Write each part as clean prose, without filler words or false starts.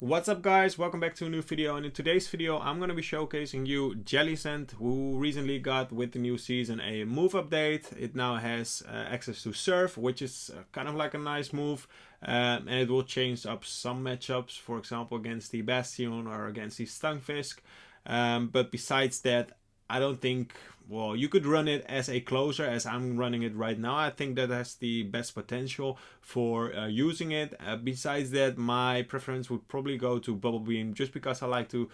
What's up guys, welcome back to a new video, and in today's video I'm going to be showcasing you Jellicent, who recently got with the new season a move update. It now has access to Surf, which is kind of like a nice move, and it will change up some matchups, for example against the Bastion or against the STUNFISK, but besides that I don't think, well, you could run it as a closer as I'm running it right now. I think that has the best potential for using it. Besides that, my preference would probably go to Bubble Beam, just because I like to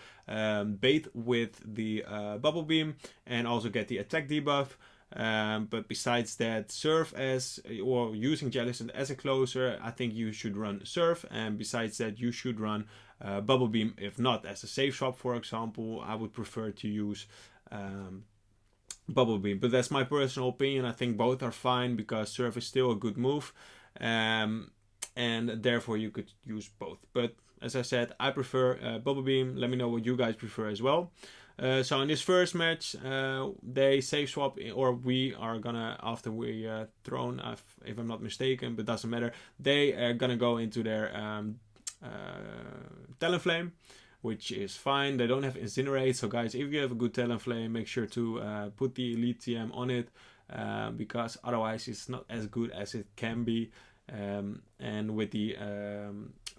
bait with the Bubble Beam and also get the attack debuff. But besides that, Surf as, or using Jellicent as a closer, I think you should run Surf, and besides that you should run Bubble Beam. If not as a safe swap, for example, I would prefer to use Bubble Beam, but that's my personal opinion. I think both are fine because Surf is still a good move, and therefore you could use both. But as I said, I prefer Bubble Beam. Let me know what you guys prefer as well. So in this first match, they safe swap, or we are gonna, after we thrown, if I'm not mistaken, but doesn't matter, they are gonna go into their Talonflame, which is fine. They don't have Incinerate, so guys, if you have a good Talonflame, make sure to put the Elite TM on it, because otherwise it's not as good as it can be. And with the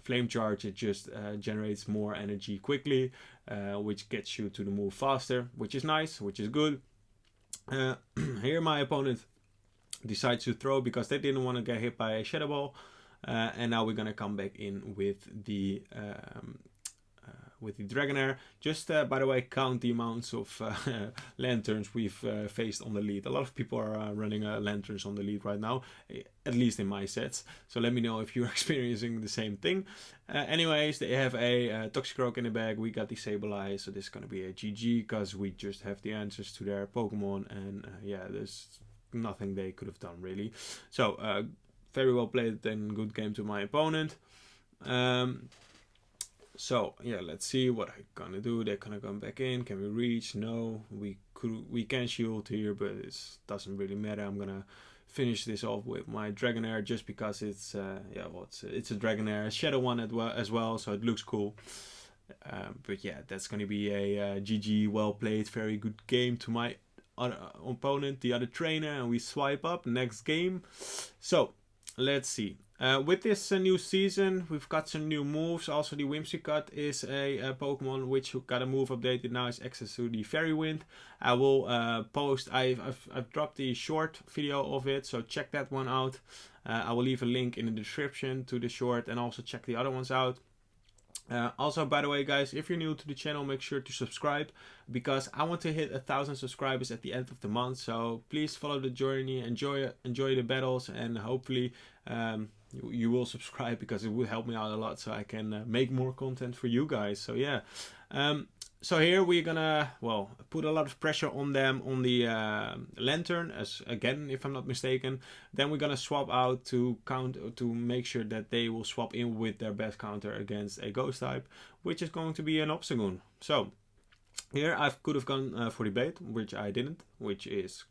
Flame Charge, it just generates more energy quickly, which gets you to the move faster, which is nice, which is good. Here my opponent decides to throw because they didn't want to get hit by a Shadow Ball, and now we're gonna come back in with the Dragonair. Just by the way, count the amounts of lanterns we've faced on the lead. A lot of people are running lanterns on the lead right now, at least in my sets, so let me know if you're experiencing the same thing. Anyways, they have a Toxicroak in the bag. We got the Sableye, so this is gonna be a GG because we just have the answers to their Pokemon, and yeah, there's nothing they could have done really. So very well played and good game to my opponent. So yeah, let's see what I'm gonna do. They're gonna come back in. Can we reach? No, we can shield here, but it doesn't really matter. I'm gonna finish this off with my Dragonair just because it's yeah, well, it's a Dragonair, Shadow one as well, so it looks cool. But yeah, that's gonna be a GG, well played, very good game to my other opponent, the other trainer, and we swipe up next game. So let's see. With this new season, we've got some new moves. Also, the Whimsicott is a Pokemon which got a move updated. Now it's access to the Fairy Wind. I will post. I've dropped the short video of it, so check that one out. I will leave a link in the description to the short, and also check the other ones out. Also, by the way guys, if you're new to the channel, make sure to subscribe, because I want to hit 1,000 subscribers at the end of the month. So please follow the journey, enjoy the battles, and hopefully you will subscribe, because it would help me out a lot so I can make more content for you guys. So yeah, so here we're gonna, well, put a lot of pressure on them on the Lantern, as again, if I'm not mistaken. Then we're gonna swap out to make sure that they will swap in with their best counter against a Ghost type, which is going to be an Obstagoon. So here I could have gone for the bait, which I didn't, which is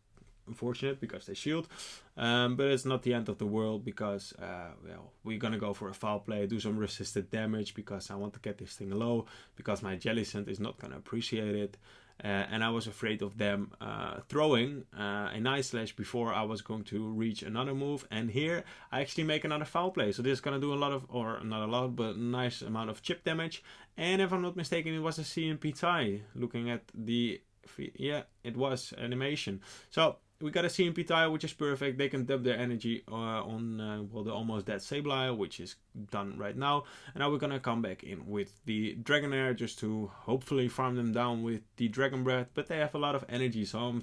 unfortunate because they shield, but it's not the end of the world, because well, we're gonna go for a foul play, do some resisted damage, because I want to get this thing low, because my Jellicent is not gonna appreciate it, and I was afraid of them throwing a Night Slash before I was going to reach another move. And here I actually make another foul play, so this is gonna do a lot of, or not a lot, but a nice amount of chip damage. And if I'm not mistaken, it was a CMP tie. Looking at the, yeah, it was animation. So we got a CMP tile, which is perfect. They can dump their energy on well, the almost dead Sableye, which is done right now. And now we're gonna come back in with the Dragonair, just to hopefully farm them down with the Dragon Breath. But they have a lot of energy, so I'm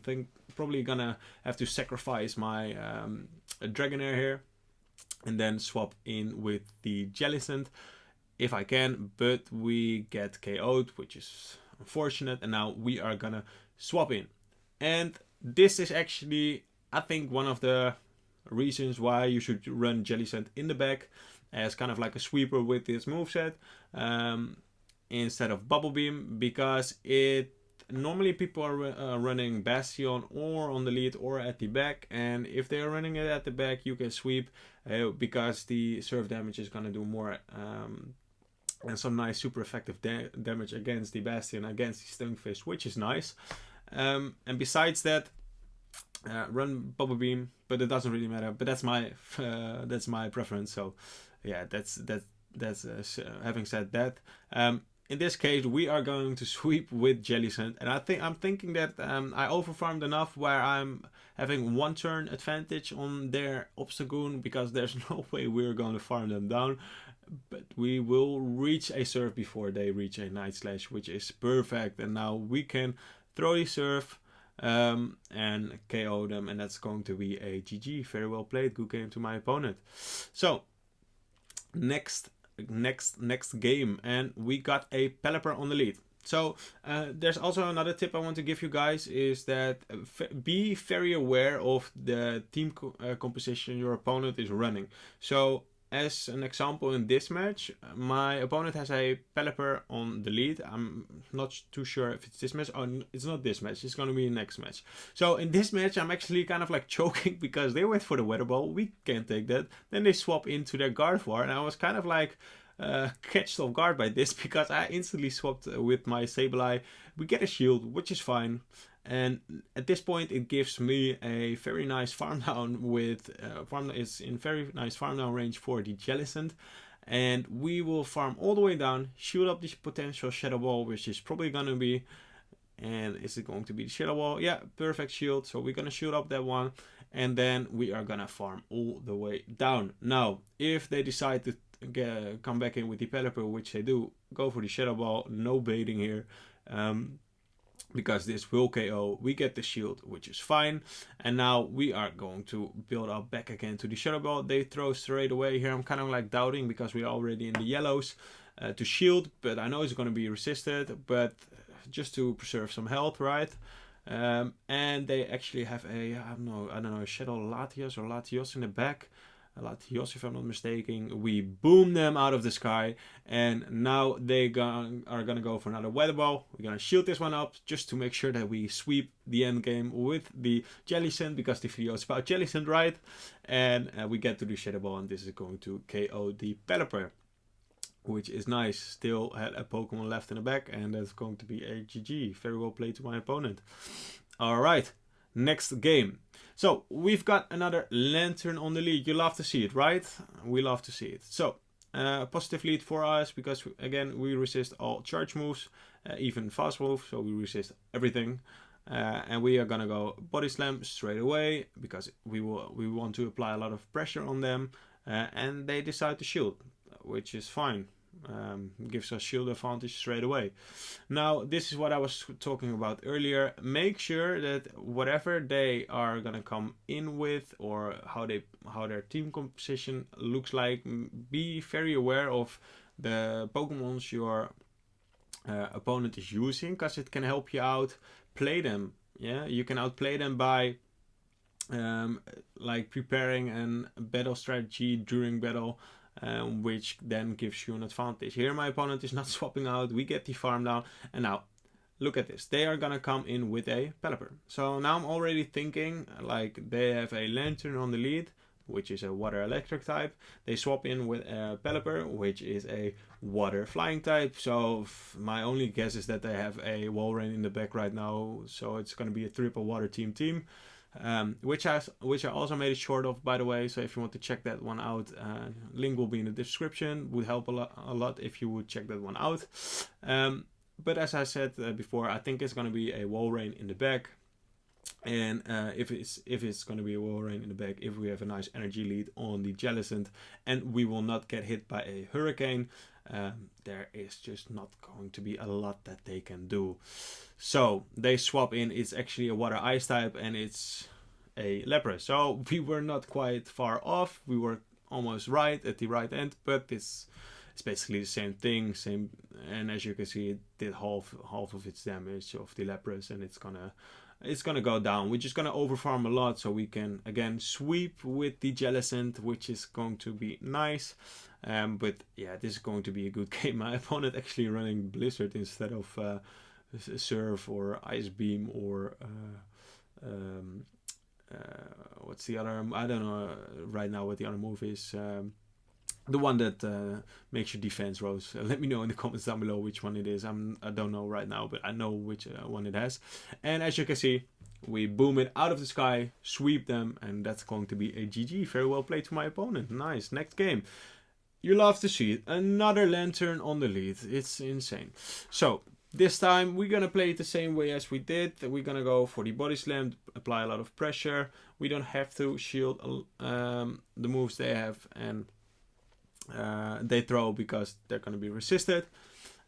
probably gonna have to sacrifice my Dragonair here, and then swap in with the Jellicent if I can. But we get KO'd, which is unfortunate. And now we are gonna swap in, and this is actually, I think, one of the reasons why you should run Jellicent in the back as kind of like a sweeper with this moveset, instead of Bubble Beam, because it normally people are running Bastion or on the lead or at the back, and if they are running it at the back, you can sweep because the surf damage is gonna do more and some nice super effective damage against the Bastion, against the STUNFISK, which is nice. And besides that, run Bubble Beam, but it doesn't really matter. But that's my preference. So yeah, that's having said that. In this case, we are going to sweep with Jellicent, and I'm thinking that I overfarmed enough where I'm having 1 turn advantage on their Obstagoon, because there's no way we're going to farm them down. But we will reach a surf before they reach a Night Slash, which is perfect. And now we can throw the surf and KO them, and that's going to be a GG. Very well played. Good game to my opponent. So next game, and we got a Pelipper on the lead. So there's also another tip I want to give you guys, is that be very aware of the team composition your opponent is running. So as an example, in this match, my opponent has a Pelipper on the lead. I'm not too sure if it's this match. Oh, it's not this match. It's going to be the next match. So in this match, I'm actually kind of like choking because they went for the Weather Ball. We can't take that. Then they swap into their Gardevoir, and I was kind of like catched off guard by this because I instantly swapped with my Sableye. We get a shield, which is fine. And at this point, it gives me a very nice farm down with is in very nice farm down range for the Jellicent, and we will farm all the way down, shoot up this potential Shadow Ball, which is probably gonna be, and is it going to be the Shadow Ball? Yeah, perfect shield. So we're gonna shoot up that one, and then we are gonna farm all the way down. Now, if they decide to come back in with the Pelipper, which they do, go for the Shadow Ball. No baiting here. Because this will KO, we get the shield, which is fine. And now we are going to build up back again to the Shadow Ball. They throw straight away here. I'm kind of like doubting because we're already in the yellows to shield, but I know it's going to be resisted, but just to preserve some health, right? And they actually have a, I don't know, a Shadow Latios or Latios in the back. Latios, if I'm not mistaken. We boom them out of the sky, and now they are gonna go for another Weather Ball. We're gonna shield this one up just to make sure that we sweep the end game with the Jellicent, because the video is about Jellicent, right? And we get to the Shadow Ball, and this is going to KO the Pelipper, which is nice. Still had a Pokemon left in the back, and that's going to be a GG. Very well played to my opponent. All right. Next game. So we've got another Lantern on the lead. You love to see it, right? We love to see it. So positive lead for us because again we resist all charge moves, even fast move. So we resist everything, and we are gonna go Body Slam straight away because we want to apply a lot of pressure on them, and they decide to shield, which is fine. Gives us shield advantage straight away. Now this is what I was talking about earlier. Make sure that whatever they are gonna come in with, or how their team composition looks like, be very aware of the Pokemons your opponent is using, because it can help you out play them. Yeah, you can outplay them by like preparing a battle strategy during battle, which then gives you an advantage. Here my opponent is not swapping out, we get the farm down, and now look at this, they are gonna come in with a Pelipper. So now I'm already thinking, like, they have a Lantern on the lead, which is a water electric type. They swap in with a Pelipper, which is a water flying type. So my only guess is that they have a Walrein in the back right now, so it's gonna be a triple water team. Which I also made it short of, by the way. So if you want to check that one out, link will be in the description. Would help a lot if you would check that one out. But as I said before, I think it's going to be a Walrein in the back. And if it's going to be a Walrein in the back, if we have a nice energy lead on the Jellicent and we will not get hit by a Hurricane, there is just not going to be a lot that they can do. So they swap in, it's actually a water ice type, and it's a Lapras. So we were not quite far off, we were almost right at the right end, but it's basically the same thing, and as you can see, it did half of its damage of the Lapras, and it's gonna go down. We're just gonna overfarm a lot so we can again sweep with the Jellicent, which is going to be nice. But yeah, this is going to be a good game. My opponent actually running Blizzard instead of Surf or Ice Beam or what's the other? I don't know right now what the other move is. The one that makes your defense rose. Let me know in the comments down below which one it is. I don't know right now, but I know which one it has. And as you can see, we boom it out of the sky, sweep them, and that's going to be a GG. Very well played to my opponent. Nice. Next game. You love to see it. Another lantern on the lead. It's insane. So this time we're gonna play it the same way as we did. We're gonna go for the body slam, apply a lot of pressure. We don't have to shield the moves they have, and they throw because they're gonna be resisted.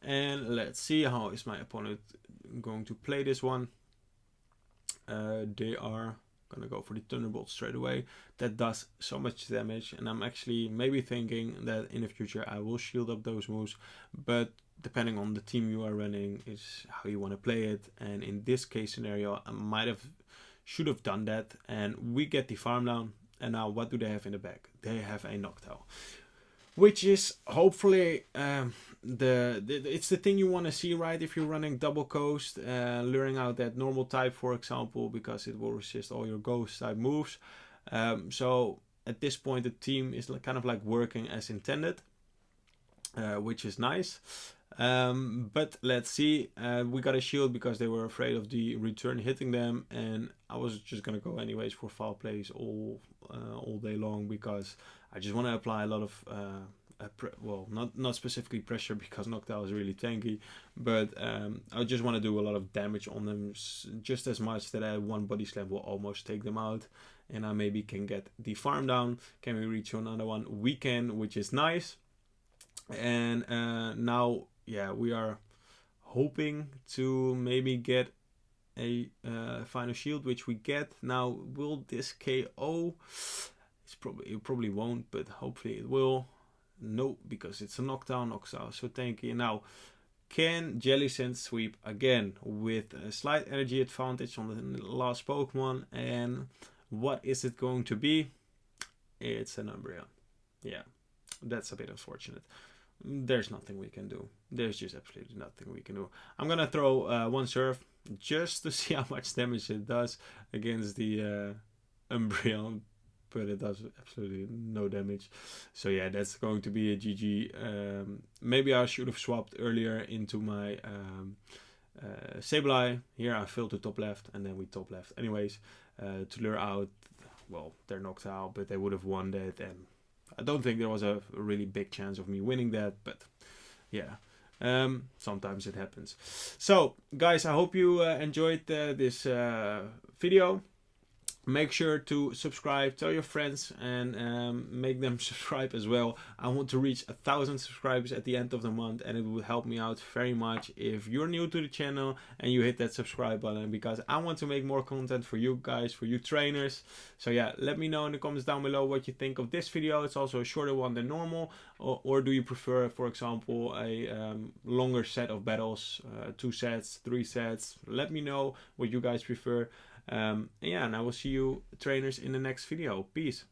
And let's see how is my opponent going to play this one. They are gonna go for the Thunderbolt straight away. That does so much damage, and I'm actually maybe thinking that in the future I will shield up those moves, but depending on the team you are running is how you want to play it. And in this case scenario, I should have done that, and we get the farm down. And now what do they have in the back? They have a Noctowl, which is hopefully it's the thing you want to see, right? If you're running double coast, luring out that normal type, for example, because it will resist all your ghost type moves. So at this point the team is kind of like working as intended, which is nice. But let's see. We got a shield because they were afraid of the return hitting them, and I was just gonna go anyways for foul plays all day long, because I just want to apply a lot of well, not specifically pressure, because Noctowl is really tanky, but I just want to do a lot of damage on them, just as much that one body slam will almost take them out, and I maybe can get the farm down. Can we reach another one? We can, which is nice. And now, yeah, we are hoping to maybe get a final shield, which we get. Now, will this KO? It probably won't, but hopefully it will. No, because it's a Noctowl, so tanky. Now, can Jellicent sweep again with a slight energy advantage on the last Pokemon? And what is it going to be? It's an Umbreon. Yeah, that's a bit unfortunate. There's nothing we can do. There's just absolutely nothing we can do. I'm gonna throw one Surf just to see how much damage it does against the Umbreon, but it does absolutely no damage. So yeah, that's going to be a GG. Maybe I should have swapped earlier into my Sableye. Here I filled to top left, and then we top left anyways, to lure out, well, they're knocked out, but they would have won that, and I don't think there was a really big chance of me winning that, but yeah, sometimes it happens. So guys, I hope you enjoyed this video. Make sure to subscribe, tell your friends, and make them subscribe as well. I want to reach 1,000 subscribers at the end of the month, and it would help me out very much if you're new to the channel and you hit that subscribe button, because I want to make more content for you guys, for you trainers. So yeah, let me know in the comments down below what you think of this video. It's also a shorter one than normal, or do you prefer, for example, a longer set of battles, 2 sets, 3 sets? Let me know what you guys prefer. Yeah, and I will see you trainers in the next video. Peace.